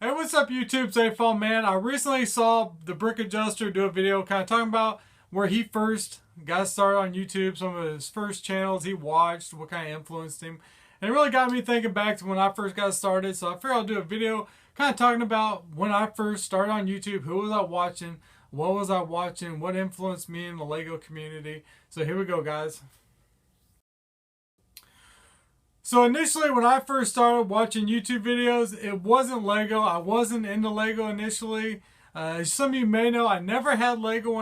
Hey, what's up YouTube? It's Afol, man. I recently saw the Brick Adjuster do a video kind of talking about where he first got started on YouTube, some of his first channels he watched, what kind of influenced him. And it really got me thinking back to when I first got started. So I figured I'll do a video kind of talking about when I first started on YouTube, who was I watching, what influenced me in the Lego community. So here we go, guys. So initially when I first started watching YouTube videos, it wasn't Lego. I wasn't into Lego initially. As some of you may know, I never had Lego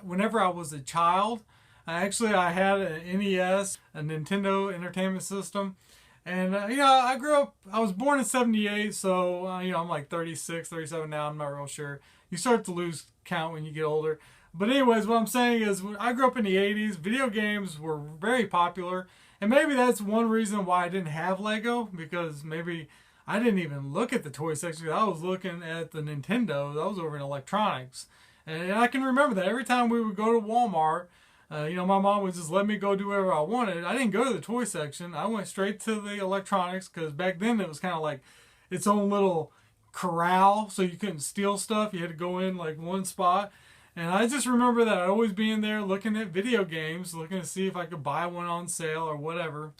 whenever I was a child. Actually, I had an NES, a Nintendo Entertainment System. And, I grew up, I was born in 78, so, I'm like 36, 37 now, I'm not real sure. You start to lose count when you get older. But anyways, what I'm saying is, when I grew up in the 80s, video games were very popular. And maybe that's one reason why I didn't have Lego, because maybe I didn't even look at the toy section. I was looking at the Nintendo. I was over in electronics. And I can remember that every time we would go to Walmart, my mom would just let me go do whatever I wanted. I didn't go to the toy section. I went straight to the electronics, because back then it was kind of like its own little corral, so you couldn't steal stuff. You had to go in like one spot. And I just remember that I'd always be in there looking at video games, looking to see if I could buy one on sale or whatever.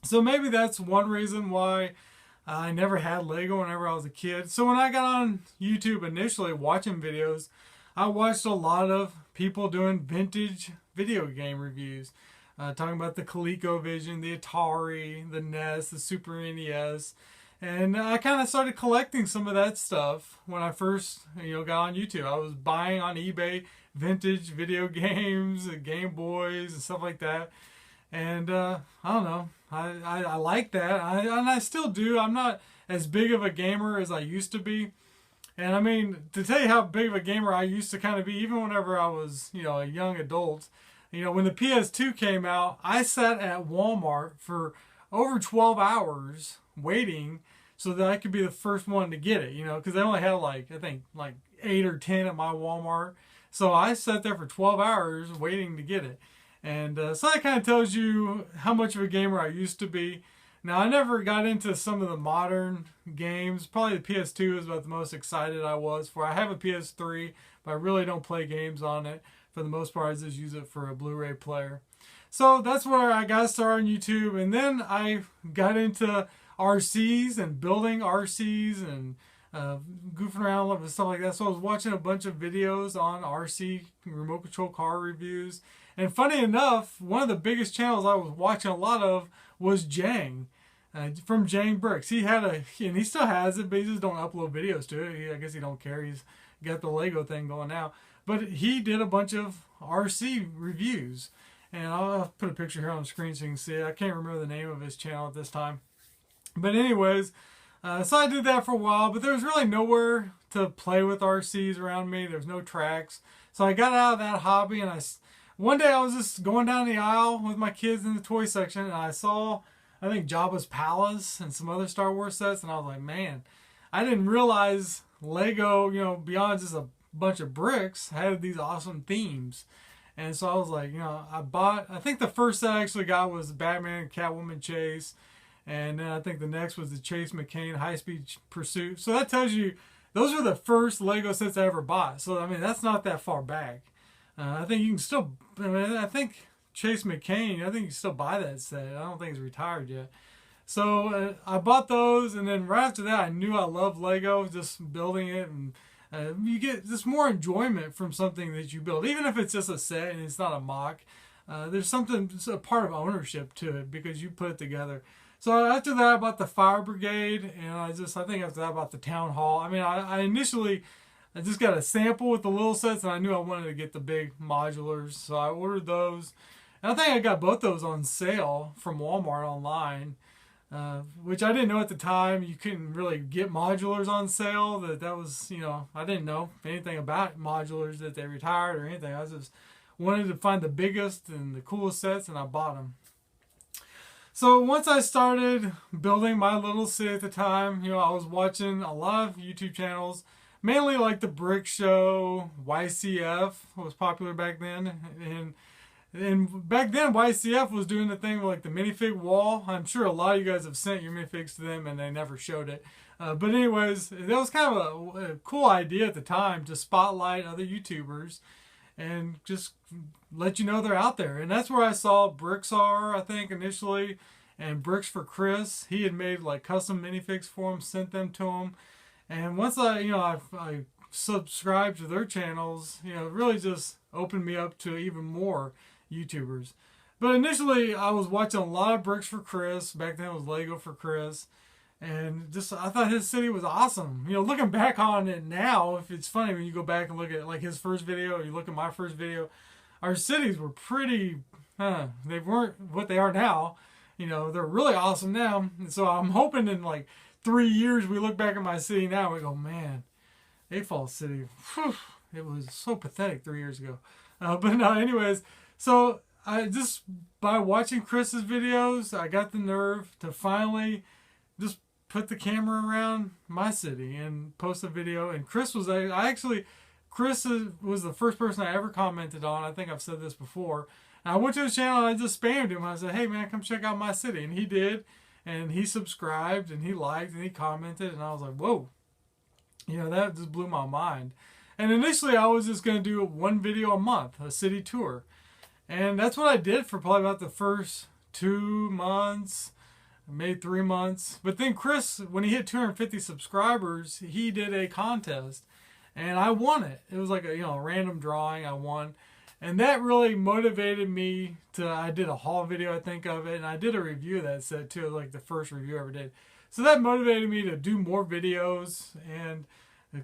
So maybe that's one reason why I never had Lego whenever I was a kid. So when I got on YouTube initially watching videos, I watched a lot of people doing vintage video game reviews. Talking about the ColecoVision, the Atari, the NES, the Super NES. And I kind of started collecting some of that stuff when I first, got on YouTube. I was buying on eBay vintage video games, Game Boys, and stuff like that. And I don't know, I like that, and I still do. I'm not as big of a gamer as I used to be. And I mean, to tell you how big of a gamer I used to kind of be, even whenever I was, a young adult, when the PS2 came out, I sat at Walmart for over 12 hours waiting so that I could be the first one to get it, because they only had I think 8 or 10 at my Walmart. So I sat there for 12 hours waiting to get it. And so that kind of tells you how much of a gamer I used to be. Now, I never got into some of the modern games. Probably the PS2 is about the most excited I was for. I have a PS3, but I really don't play games on it. For the most part, I just use it for a Blu-ray player. So that's where I got started on YouTube. And then I got into RCs and building RCs and goofing around and stuff like that. So I was watching a bunch of videos on RC remote control car reviews. And funny enough, one of the biggest channels I was watching a lot of was Jang. From Jang Bricks. He had and he still has it, but he just don't upload videos to it. I guess he don't care. He's got the Lego thing going now. But he did a bunch of RC reviews. And I'll put a picture here on the screen so you can see it. I can't remember the name of his channel at this time. But anyways, so I did that for a while, but there was really nowhere to play with RCs around me. There's no tracks. So I got out of that hobby, and one day I was just going down the aisle with my kids in the toy section, and I saw, I think, Jabba's Palace and some other Star Wars sets, and I was like, man, I didn't realize Lego, beyond just a bunch of bricks, had these awesome themes. And so I was like, I think the first set I actually got was Batman and Catwoman Chase. And then I think the next was the Chase McCain High Speed Pursuit. So that tells you, those are the first Lego sets I ever bought. So, I mean, that's not that far back. I think you can still, I think Chase McCain, I think you can still buy that set. I don't think he's retired yet. So I bought those, and then right after that, I knew I loved Lego, just building it. And you get just more enjoyment from something that you build. Even if it's just a set and it's not a mock, there's something, just a part of ownership to it because you put it together. So after that, I bought the Fire Brigade, and I think after that, I bought the Town Hall. I mean, I initially just got a sample with the little sets, and I knew I wanted to get the big modulars, so I ordered those. And I think I got both those on sale from Walmart online, which I didn't know at the time. You couldn't really get modulars on sale. That was, I didn't know anything about modulars, that they retired or anything. I just wanted to find the biggest and the coolest sets, and I bought them. So once I started building my little city at the time, I was watching a lot of YouTube channels, mainly like the Brick Show, YCF was popular back then, and back then YCF was doing the thing with like the minifig wall. I'm sure a lot of you guys have sent your minifigs to them and they never showed it. But anyways, that was kind of a cool idea at the time to spotlight other YouTubers and just let you know they're out there. And that's where I saw Brixar, I think, initially, and Bricks for Chris. He had made like custom minifigs for him, sent them to him. And once I subscribed to their channels, it really just opened me up to even more YouTubers. But initially, I was watching a lot of Bricks for Chris. Back then, it was Lego for Chris. And just, I thought his city was awesome. Looking back on it now, if it's funny when you go back and look at like his first video, or you look at my first video, our cities were pretty, they weren't what they are now. They're really awesome now. And so I'm hoping in like 3 years, we look back at my city now, we go, man, Afol City, whew, it was so pathetic 3 years ago. But no, anyways, so I just, by watching Chris's videos, I got the nerve to finally just put the camera around my city and post a video. And Chris was, Chris was the first person I ever commented on. I think I've said this before. And I went to his channel and I just spammed him. I said, hey man, come check out my city. And he did. And he subscribed and he liked and he commented. And I was like, whoa. That just blew my mind. And initially I was just going to do one video a month, a city tour. And that's what I did for probably about the first 2 months, maybe 3 months. But then Chris, when he hit 250 subscribers, he did a contest. And I won it. It was like a random drawing. I won. And that really motivated me to, I did a haul video, I think, of it. And I did a review of that set too, like the first review I ever did. So that motivated me to do more videos and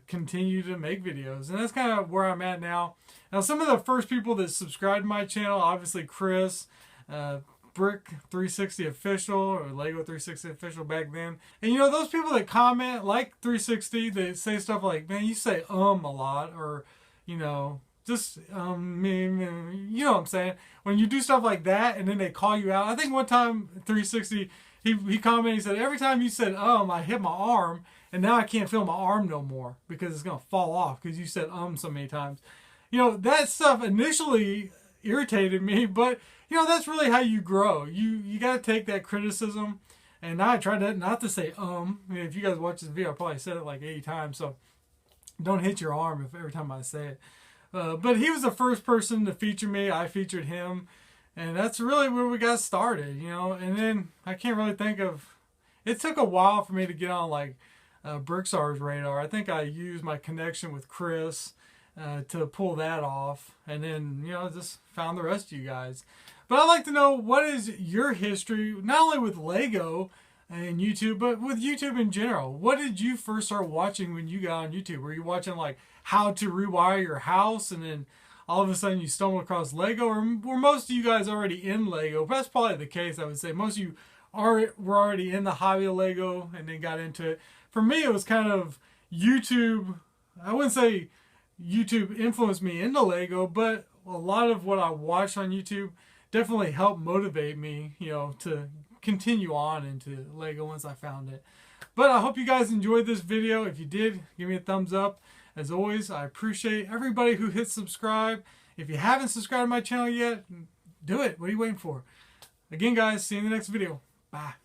continue to make videos. And that's kind of where I'm at now. Now, some of the first people that subscribed to my channel, obviously Chris, Brick 360 Official, or Lego 360 Official back then. And those people that comment, like 360, they say stuff like, man, you say a lot, or, just, you know what I'm saying? When you do stuff like that and then they call you out. I think one time 360, he commented, he said, every time you said I hit my arm, and now I can't feel my arm no more because it's going to fall off because you said so many times. That stuff initially irritated me, but, that's really how you grow. You got to take that criticism, and now I try not to say if you guys watch this video, I probably said it like 80 times, so don't hit your arm every time I say it. But he was the first person to feature me. I featured him. And that's really where we got started, And then I can't really think of... It took a while for me to get on, like, Brixar's radar. I think I used my connection with Chris to pull that off. And then, just found the rest of you guys. But I'd like to know, what is your history, not only with Lego and YouTube, but with YouTube in general? What did you first start watching when you got on YouTube? Were you watching, like, how to rewire your house, and then all of a sudden you stumble across Lego? Or were most of you guys already in Lego? That's probably the case, I would say. Most of you were already in the hobby of Lego and then got into it. For me, it was kind of YouTube. I wouldn't say YouTube influenced me into Lego, but a lot of what I watched on YouTube definitely helped motivate me, to continue on into Lego once I found it. But I hope you guys enjoyed this video. If you did, give me a thumbs up. As always, I appreciate everybody who hits subscribe. If you haven't subscribed to my channel yet, do it. What are you waiting for? Again, guys, see you in the next video. Bye.